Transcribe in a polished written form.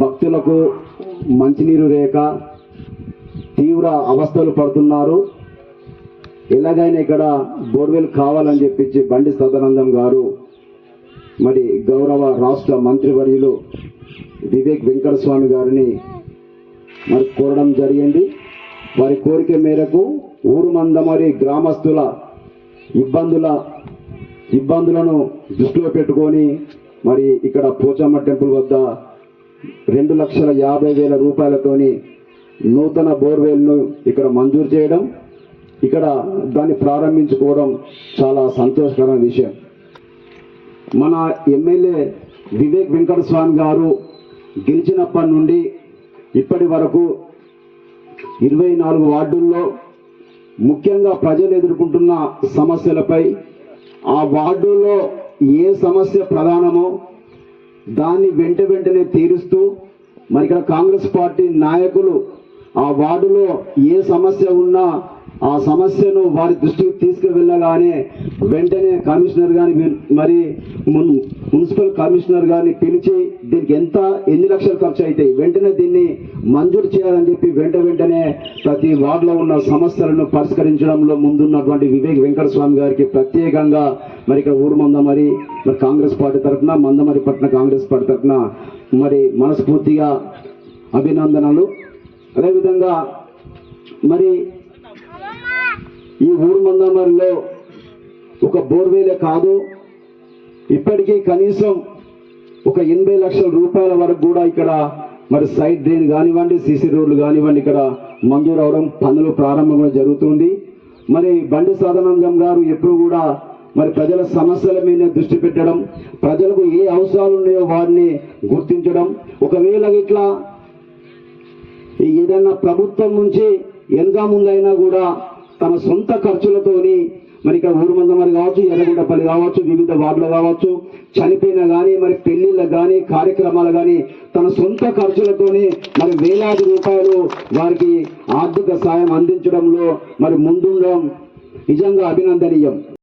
భక్తులకు మంచినీరు లేక తీవ్ర అవస్థలు పడుతున్నారు. ఎలాగైనా ఇక్కడ బోర్వెల్ కావాలని చెప్పించి బండి సదానందం గారు మరి గౌరవ రాష్ట్ర మంత్రివర్యులు వివేక్ వెంకటస్వామి గారిని మరి కోరడం జరిగింది. వారి కోరిక మేరకు ఊరుమందమరి గ్రామస్తుల ఇబ్బందులను దృష్టిలో పెట్టుకొని మరి ఇక్కడ పోచమ్మ టెంపుల్ వద్ద 2,50,000 రూపాయలతోని నూతన బోర్వెల్ను ఇక్కడ మంజూరు చేయడం, ఇక్కడ దాన్ని ప్రారంభించుకోవడం చాలా సంతోషకరమైన విషయం. మన ఎమ్మెల్యే వివేక్ వెంకటస్వామి గారు గెలిచినప్పటి నుండి ఇప్పటి వరకు 24 వార్డుల్లో ముఖ్యంగా ప్రజలు ఎదుర్కొంటున్న సమస్యలపై ఆ వార్డులో ఏ సమస్య ప్రధానమో దాన్ని వెంటనే తీరుస్తూ మరి ఇక్కడ కాంగ్రెస్ పార్టీ నాయకులు ఆ వార్డులో ఏ సమస్య ఉన్నా ఆ సమస్యను వారి దృష్టికి తీసుకువెళ్ళగానే వెంటనే కమిషనర్ గాని మరి మున్సిపల్ కమిషనర్ గాని పిలిచి దీనికి ఎన్ని లక్షలు ఖర్చు అవుతాయి, వెంటనే దీన్ని మంజూరు చేయాలని చెప్పి వెంటనే ప్రతి వార్డులో ఉన్న సమస్యలను పరిష్కరించడంలో ముందున్నటువంటి వివేక్ వెంకటస్వామి గారికి ప్రత్యేకంగా మరి ఇక్కడ ఊరుమందమరి మరి కాంగ్రెస్ పార్టీ తరఫున, మందమరి పట్టణ కాంగ్రెస్ పార్టీ తరఫున మరి మనస్ఫూర్తిగా అభినందనలు. అదేవిధంగా మరి ఈ ఊరుమందమరిలో ఒక బోర్వేలే కాదు, ఇప్పటికీ కనీసం ఒక 80 లక్షల రూపాయల వరకు కూడా ఇక్కడ మరి సైడ్ డ్రైన్ కానివ్వండి, సీసీ రోడ్లు కానివ్వండి ఇక్కడ మంజూరు అవడం, పనులు ప్రారంభం కూడా జరుగుతుంది. మరి బండి సదానందం గారు ఎప్పుడు కూడా మరి ప్రజల సమస్యల మీద దృష్టి పెట్టడం, ప్రజలకు ఏ అవసరాలు ఉన్నాయో వారిని గుర్తించడం, ఒకవేళ ఇట్లా ఏదైనా ప్రభుత్వం నుంచి వెనక ముందైనా కూడా తన సొంత ఖర్చులతోని మరి ఇక్కడ ఊరుమందమరి కావచ్చు, ఎర్రగుంటపల్లి కావచ్చు, వివిధ వార్డులు కావచ్చు, చనిపోయినా కానీ మరి పెళ్లిళ్ళకు కానీ కార్యక్రమాలు కానీ తన సొంత ఖర్చులతోని మరి వేలాది రూపాయలు వారికి ఆర్థిక సాయం అందించడంలో మరి ముందుండడం నిజంగా అభినందనీయం.